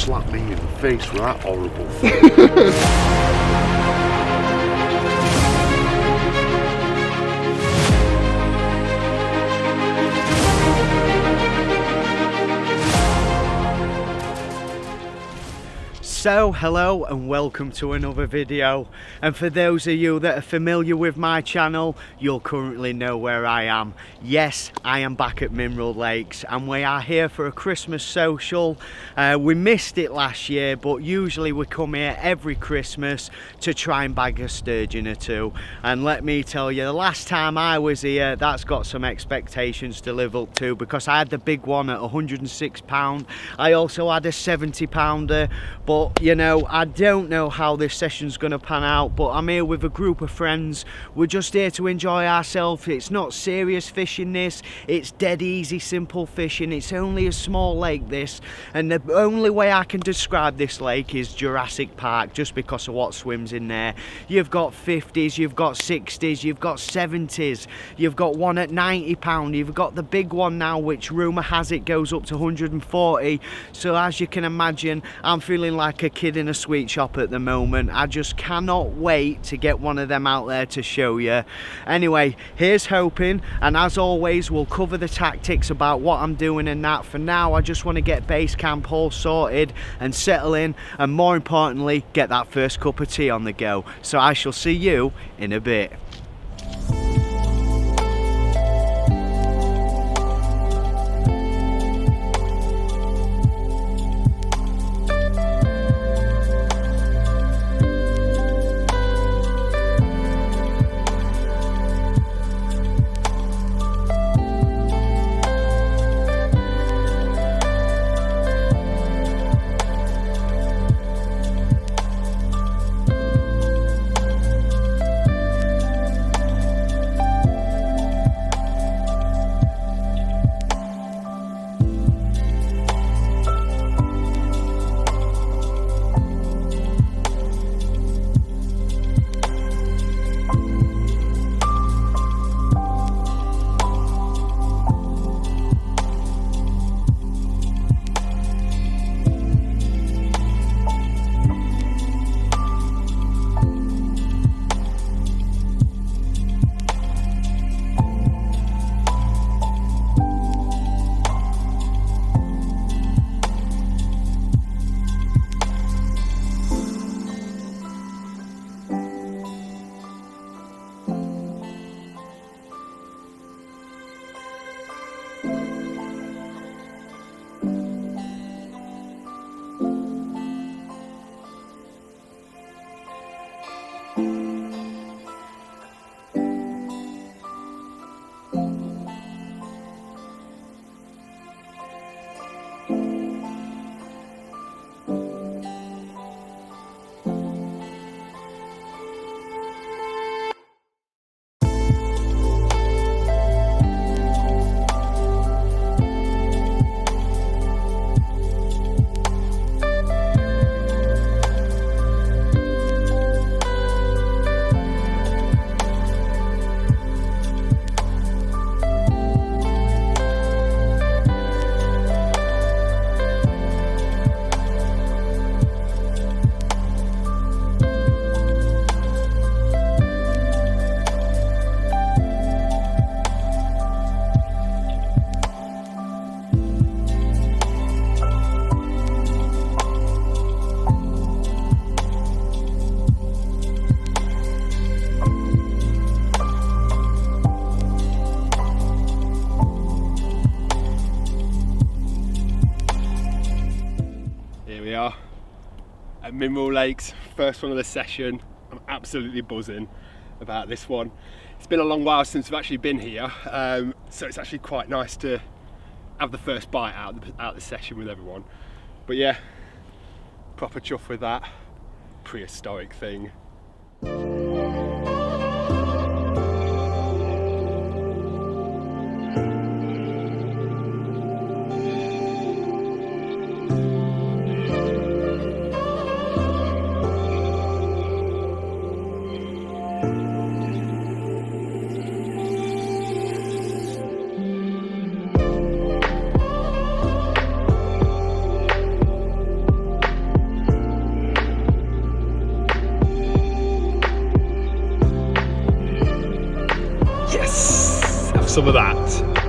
slap me in the face with that horrible thing. So hello and welcome to another video, and for those of you that are familiar with my channel, you'll currently know where I am. Yes, I am back at Mineral Lakes and we are here for a Christmas social. We missed it last year, but usually we come here every Christmas to try and bag a sturgeon or two, and let me tell you, the last time I was here, that's got some expectations to live up to, because I had the big one at £106. I also had a 70 pounder, but you know, I don't know how this session's going to pan out, but I'm here with a group of friends. We're just here to enjoy ourselves. It's not serious fishing this, it's dead easy simple fishing. It's only a small lake this, and the only way I can describe this lake is Jurassic Park, just because of what swims in there. You've got 50s, you've got 60s, you've got 70s, you've got one at 90 pound, you've got the big one now which rumour has it goes up to 140. So as you can imagine, I'm feeling like a kid in a sweet shop at the moment. I just cannot wait to get one of them out there to show you. Anyway, here's hoping, and as always we'll cover the tactics about what I'm doing and that. For now I just want to get base camp all sorted and settle in, and more importantly get that first cup of tea on the go. So I shall see you in a bit. At Mineral Lakes, first one of the session. I'm absolutely buzzing about this one. It's been a long while since we've actually been here, so it's actually quite nice to have the first bite out of the session with everyone. But yeah, proper chuff with that prehistoric thing. Yes, have some of that.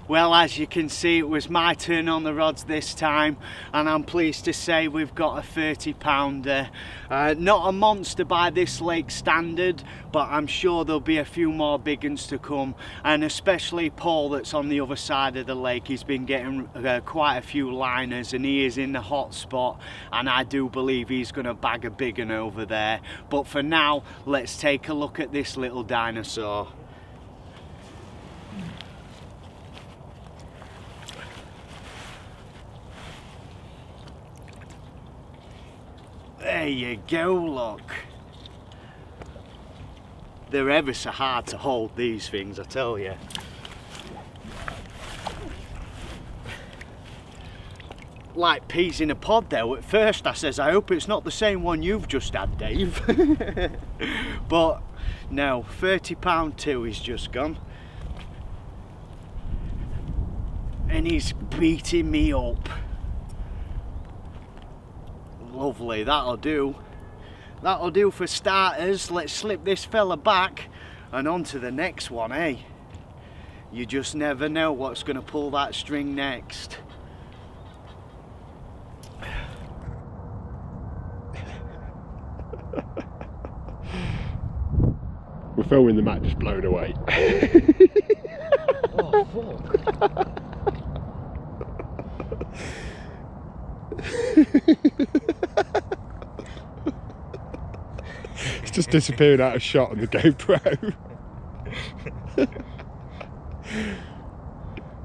Well, as you can see, it was my turn on the rods this time, and I'm pleased to say we've got a 30-pounder. Not a monster by this lake standard, but I'm sure there'll be a few more big ones to come, and especially Paul that's on the other side of the lake. He's been getting quite a few liners, and he is in the hot spot, and I do believe he's going to bag a big one over there. But for now, let's take a look at this little dinosaur. There you go, look. They're ever so hard to hold, these things, I tell you. Like peas in a pod though. At first I says, I hope it's not the same one you've just had, Dave. But no, 30-pound too, he's just gone. And he's beating me up. Lovely, that'll do. That'll do for starters. Let's slip this fella back and on to the next one, eh? You just never know what's going to pull that string next. We're filming the mat just blown away. Oh, fuck. It's just disappeared out of shot on the GoPro.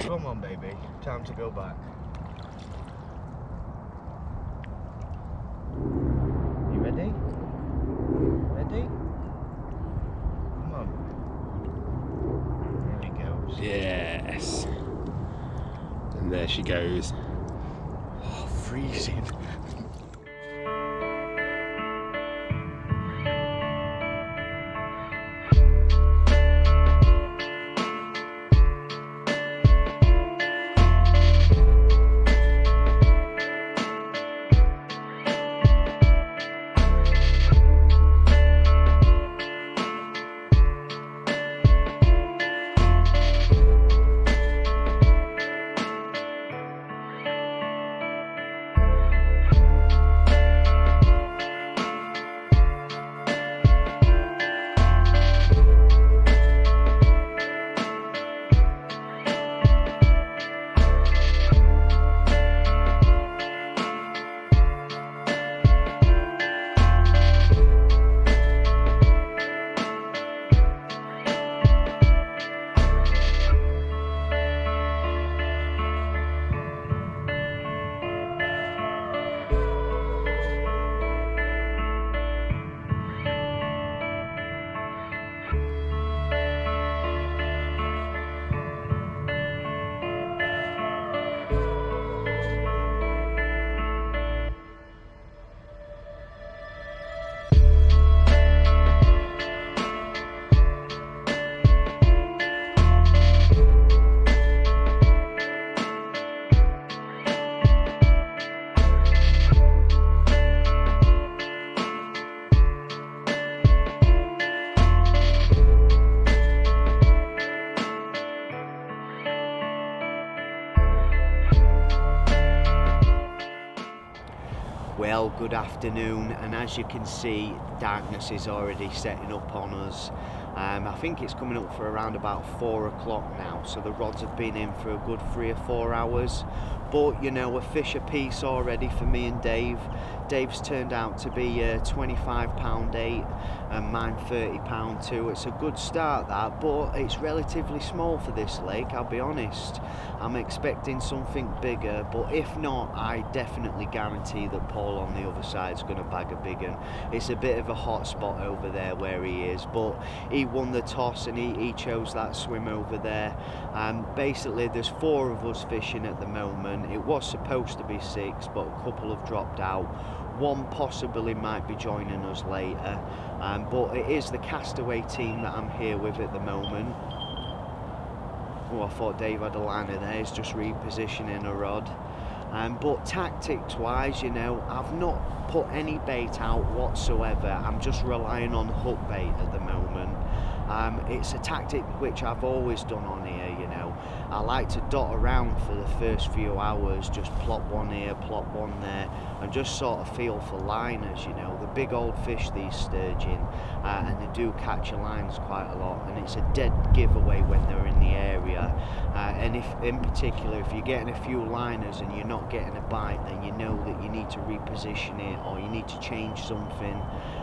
Come on, baby. Time to go back. You ready? Ready? Come on. There he goes. Yes. And there she goes. Oh, freezing. Well, good afternoon, and as you can see, darkness is already setting up on us. I think it's coming up for around about 4 o'clock now, so the rods have been in for a good 3 or 4 hours. But you know, a fish a piece already for me and Dave. Dave's turned out to be £25 8 and mine £30 2. It's a good start that, but it's relatively small for this lake, I'll be honest. I'm expecting something bigger, but if not, I definitely guarantee that Paul on the other side is going to bag a big one. It's a bit of a hot spot over there where he is, but he won the toss and he chose that swim over there. Basically there's 4 of us fishing at the moment. It was supposed to be 6, but a couple have dropped out. One possibly might be joining us later, but it is the Castaway team that I'm here with at the moment. Oh, I thought Dave had a liner there, he's just repositioning a rod. But tactics wise, you know, I've not put any bait out whatsoever. I'm just relying on hook bait at the moment. It's a tactic which I've always done on here, you know. I like to dot around for the first few hours, just plop one here, plop one there, and just sort of feel for liners, you know. The big old fish, these sturgeon, and they do catch your lines quite a lot, and it's a dead giveaway when they're in the area. And if, in particular, if you're getting a few liners and you're not getting a bite, then you know that you need to reposition it or you need to change something.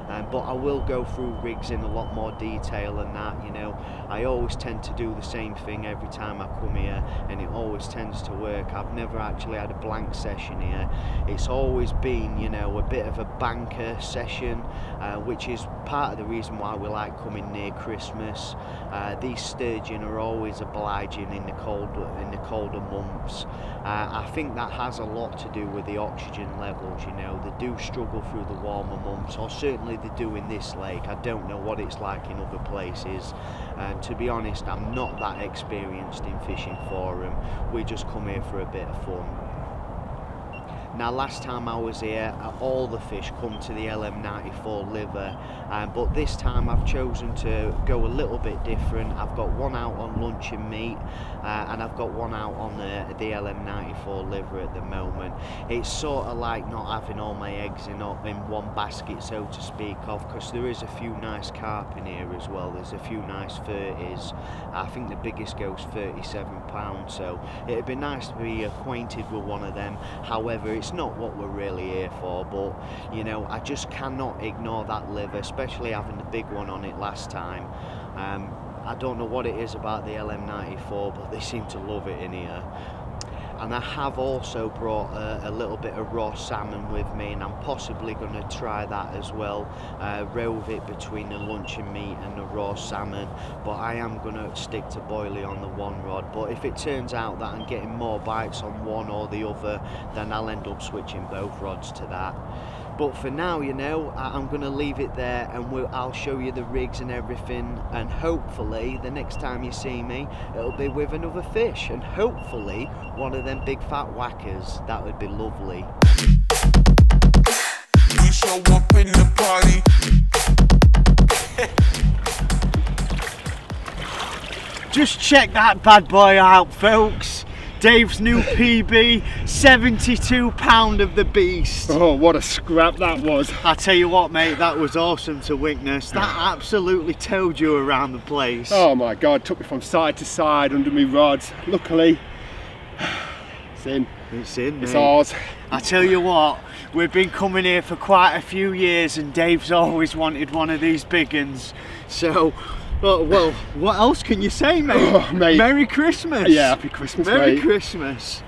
But I will go through rigs in a lot more detail than that, you know. I always tend to do the same thing every time I come here, and it always tends to work. I've never actually had a blank session here. It's always been, you know, a bit of a banker session, which is part of the reason why we like coming near Christmas. These sturgeon are always obliging in the colder months. I think that has a lot to do with the oxygen levels, you know. They do struggle through the warmer months, or certainly they do in this lake. I don't know what it's like in other places. To be honest, I'm not that experienced in fishing for them. We just come here for a bit of fun. Now, last time I was here, all the fish come to the LM94 liver, but this time I've chosen to go a little bit different. I've got one out on lunch and meat, and I've got one out on the LM94 liver at the moment. It's sort of like not having all my eggs in one basket, so to speak of, because there is a few nice carp in here as well. There's a few nice 30s. I think the biggest goes £37, so it'd be nice to be acquainted with one of them. However, it's not what we're really here for, but you know, I just cannot ignore that liver, especially having the big one on it last time. I don't know what it is about the LM94, but they seem to love it in here. And I have also brought a little bit of raw salmon with me, and I'm possibly going to try that as well, rove it between the luncheon meat and the raw salmon, but I am going to stick to boilie on the one rod. But if it turns out that I'm getting more bites on one or the other, then I'll end up switching both rods to that. But for now, you know, I'm going to leave it there, and I'll show you the rigs and everything, and hopefully the next time you see me, it'll be with another fish, and hopefully one of them big fat whackers. That would be lovely. We show up in the party. Just check that bad boy out, folks. Dave's new PB, £72 of the beast. Oh, what a scrap that was. I tell you what, mate, that was awesome to witness. That absolutely towed you around the place. Oh my God, took me from side to side under me rods. Luckily, it's in. It's in, mate. It's ours. I tell you what, we've been coming here for quite a few years, and Dave's always wanted one of these big uns. So, well, what else can you say, mate? Oh, mate. Merry Christmas. Yeah, happy Christmas, Merry mate. Christmas.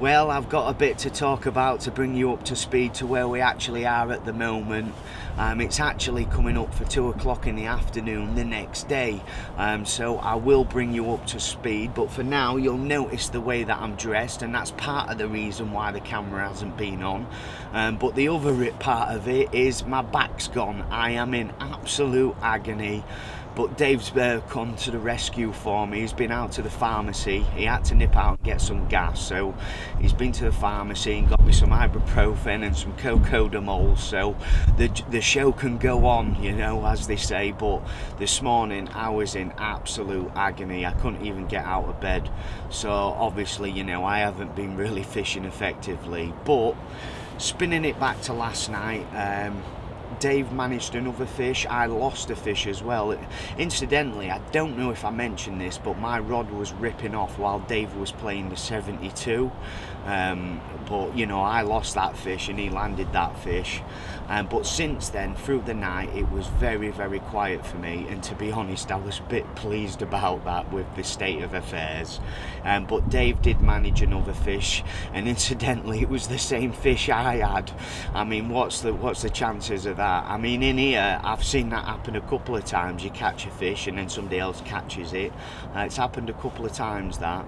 Well, I've got a bit to talk about to bring you up to speed to where we actually are at the moment. It's actually coming up for 2 o'clock in the afternoon the next day, so I will bring you up to speed, but for now you'll notice the way that I'm dressed, and that's part of the reason why the camera hasn't been on. But the other part of it is my back's gone. I am in absolute agony. But Dave's come to the rescue for me. He's been out to the pharmacy. He had to nip out and get some gas, so he's been to the pharmacy and got me some ibuprofen and some cocodamol, so the show can go on, you know, as they say. But this morning I was in absolute agony. I couldn't even get out of bed, so obviously, you know, I haven't been really fishing effectively. But spinning it back to last night, Dave managed another fish. I lost a fish as well. Incidentally, I don't know if I mentioned this, but my rod was ripping off while Dave was playing the 72. But you know, I lost that fish and he landed that fish. But since then, through the night, it was very, very quiet for me, and to be honest, I was a bit pleased about that with the state of affairs. But Dave did manage another fish, and incidentally, it was the same fish I had. I mean, what's the chances of that? I mean, in here, I've seen that happen a couple of times. You catch a fish and then somebody else catches it. It's happened a couple of times, that.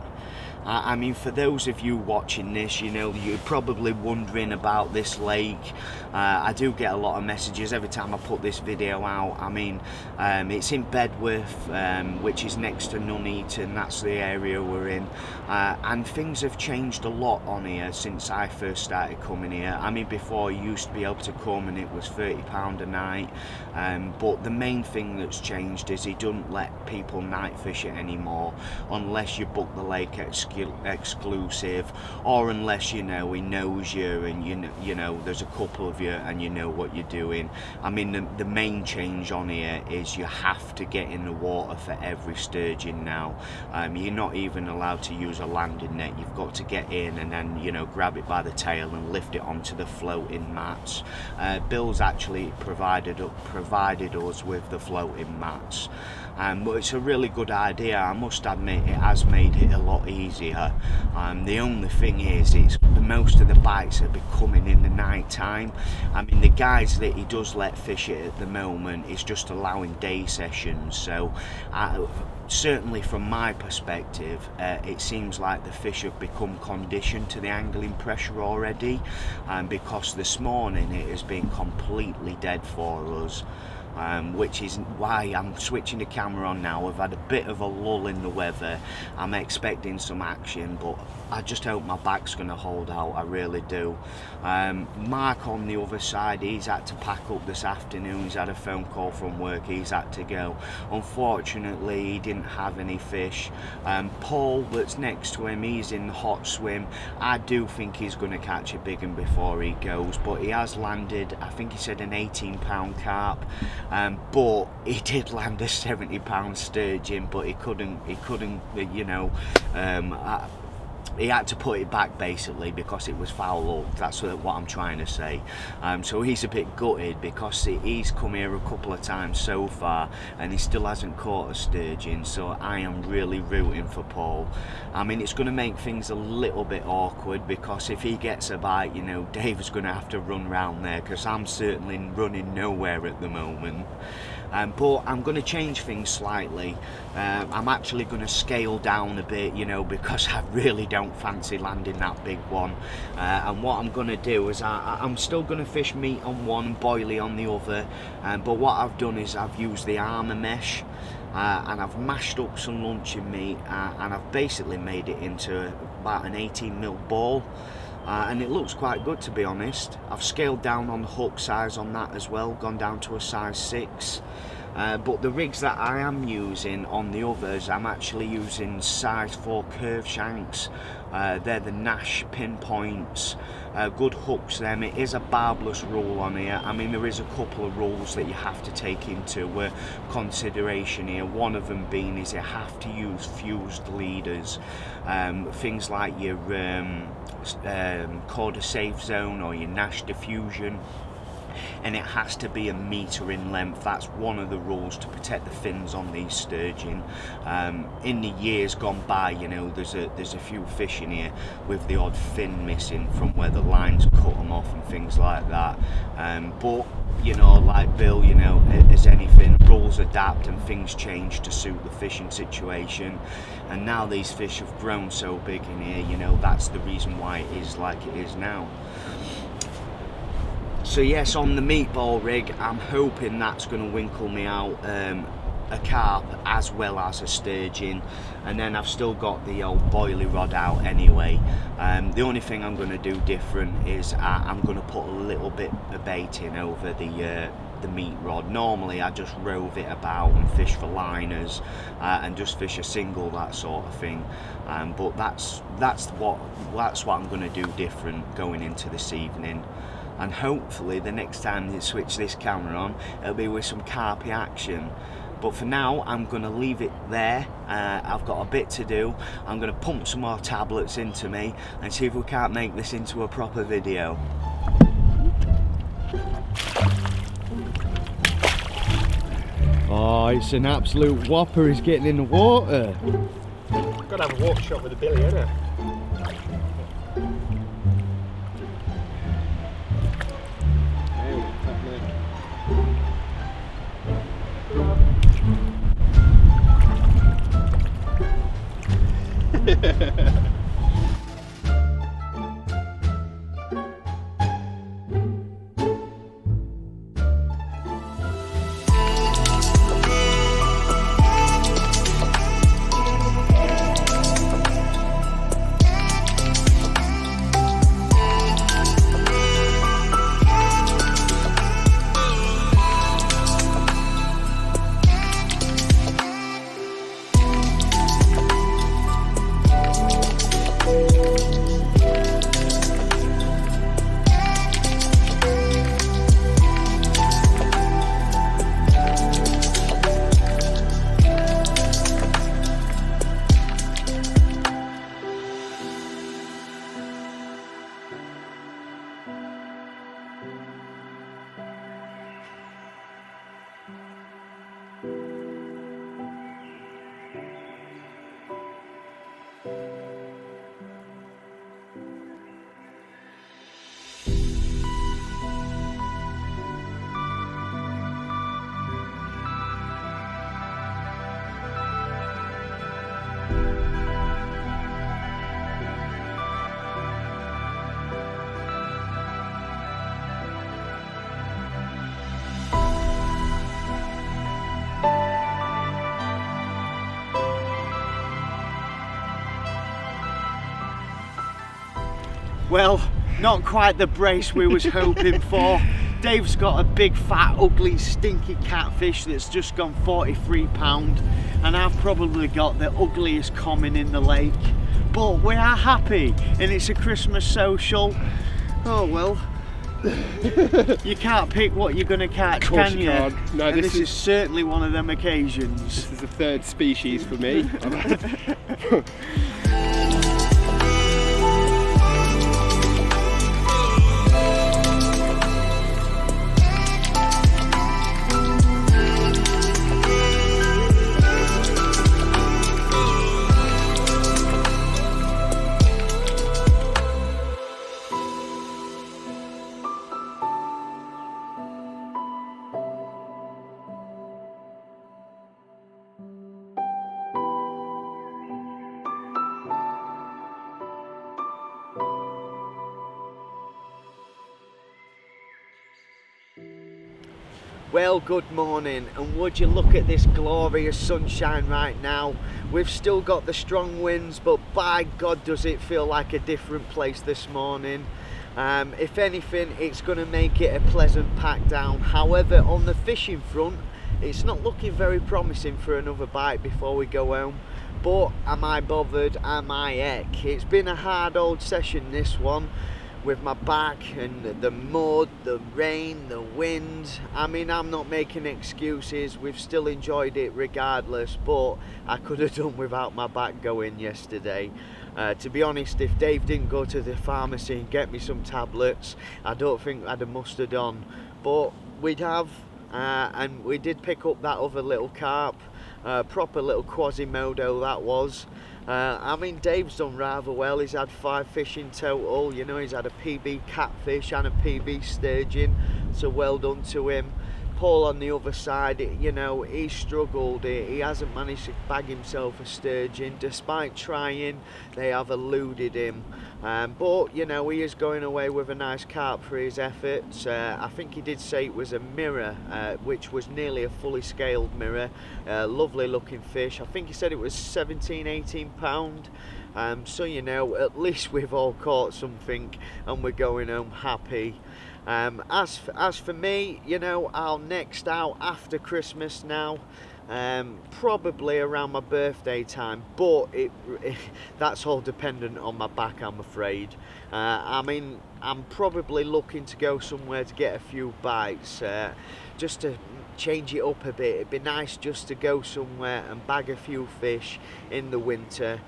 I mean, for those of you watching this, you know, you're probably wondering about this lake. I do get a lot of messages every time I put this video out. I mean, it's in Bedworth, which is next to Nuneaton. That's the area we're in. And things have changed a lot on here since I first started coming here. I mean, before you used to be able to come and it was £30 a night. But the main thing that's changed is he doesn't let people night fish it anymore unless you book the lake exclusive, or unless, you know, he knows you and you know there's a couple of you and you know what you're doing. I mean, the main change on here is you have to get in the water for every sturgeon now. You're not even allowed to use a landing net. You've got to get in and then, you know, grab it by the tail and lift it onto the floating mats. Bill's actually provided us with the floating mats. But it's a really good idea. I must admit, it has made it a lot easier. The only thing is, most of the bites are becoming in the night time. I mean, the guys that he does let fish it at the moment is just allowing day sessions. So certainly from my perspective, it seems like the fish have become conditioned to the angling pressure already, because this morning it has been completely dead for us. Which is why I'm switching the camera on now. We've had a bit of a lull in the weather. I'm expecting some action, but I just hope my back's going to hold out. I really do. Mark on the other side, he's had to pack up this afternoon. He's had a phone call from work. He's had to go. Unfortunately, he didn't have any fish. Paul, that's next to him, he's in the hot swim. I do think he's going to catch a big one before he goes, but he has landed, I think he said, an 18-pound carp. But he did land a 70-pound sturgeon, but he couldn't, you know, he had to put it back basically because it was foul up. That's what I'm trying to say. So he's a bit gutted because he's come here a couple of times so far and he still hasn't caught a sturgeon. So I am really rooting for Paul. I mean, it's going to make things a little bit awkward because if he gets a bite, you know, Dave's going to have to run round there because I'm certainly running nowhere at the moment. But I'm going to change things slightly. I'm actually going to scale down a bit, you know, because I really don't fancy landing that big one. And what I'm going to do is I'm still going to fish meat on one and boilie on the other. But what I've done is I've used the armour mesh. And I've mashed up some luncheon meat and I've basically made it into about an 18mm ball. And it looks quite good, to be honest. I've scaled down on the hook size on that as well, gone down to a size 6. But the rigs that I am using on the others, I'm actually using size 4 curve shanks. They're the Nash pinpoints. Good hooks them. It is a barbless rule on here. I mean, there is a couple of rules that you have to take into consideration here. One of them being is you have to use fused leaders. Things like your Corda Safe Zone or your Nash Diffusion. and it has to be 1 metre in length. That's one of the rules to protect the fins on these sturgeon. In the years gone by, you know, there's a few fish in here with the odd fin missing from where the lines cut them off and things like that, but you know, like Bill, you know, as anything, rules adapt and things change to suit the fishing situation, and now these fish have grown so big in here, you know, that's the reason why it is like it is now. So yes, on the meatball rig, I'm hoping that's going to winkle me out a carp as well as a sturgeon, and then I've still got the old boilie rod out anyway. The only thing I'm going to do different is I'm going to put a little bit of bait in over the meat rod. Normally I just rove it about and fish for liners and just fish a single, that sort of thing, but that's what I'm going to do different going into this evening. And hopefully the next time you switch this camera on, it'll be with some carpy action. But for now, I'm going to leave it there. I've got a bit to do. I'm going to pump some more tablets into me and see if we can't make this into a proper video. Oh, it's an absolute whopper. He's getting in the water. Got to have a walk shot with a billy, innit? Well, not quite the brace we was hoping for. Dave's got a big fat ugly stinky catfish that's just gone £43, and I've probably got the ugliest common in the lake, but we are happy and it's a Christmas social. Oh well, you can't pick what you're gonna catch, can you? Can't. No, and this is certainly one of them occasions. This is the third species for me. Well, good morning, and would you look at this glorious sunshine right now. We've still got the strong winds, but by God does it feel like a different place this morning. If anything, it's going to make it a pleasant pack down. However, on the fishing front, it's not looking very promising for another bite before we go home. But am I bothered? Am I heck? It's been a hard old session, this one. with my back and the mud, the rain, the wind. I mean, I'm not making excuses, we've still enjoyed it regardless, but I could have done without my back going yesterday. To be honest, if Dave didn't go to the pharmacy and get me some tablets, I don't think I'd have mustered on, but we'd have, and we did pick up that other little carp, proper little Quasimodo that was. I mean, Dave's done rather well. He's had 5 fish in total. You know, he's had a PB catfish and a PB sturgeon, so well done to him. Paul on the other side, you know, he struggled. He hasn't managed to bag himself a sturgeon. Despite trying, they have eluded him. But, you know, he is going away with a nice carp for his efforts. I think he did say it was a mirror, which was nearly a fully scaled mirror. Lovely looking fish. I think he said it was 17, 18 pound. So, you know, at least we've all caught something and we're going home happy. As for me, you know, I'll next out after Christmas now, probably around my birthday time, but that's all dependent on my back, I'm afraid. I mean, I'm probably looking to go somewhere to get a few bites, just to change it up a bit. It'd be nice just to go somewhere and bag a few fish in the winter.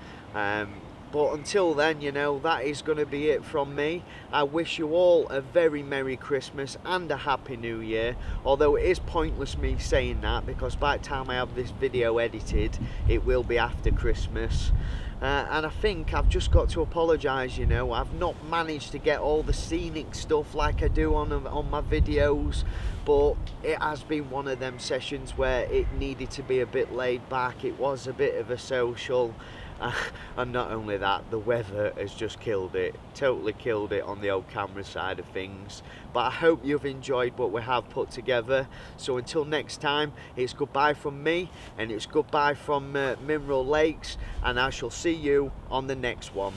But until then, you know, that is going to be it from me. I wish you all a very Merry Christmas and a Happy New Year. Although it is pointless me saying that, because by the time I have this video edited, it will be after Christmas. And I think I've just got to apologise, you know. I've not managed to get all the scenic stuff like I do on my videos. But it has been one of them sessions where it needed to be a bit laid back. It was a bit of a social. And not only that, the weather has just killed it, totally killed it on the old camera side of things. But I hope you've enjoyed what we have put together. So until next time, it's goodbye from me, and it's goodbye from Mineral Lakes, and I shall see you on the next one.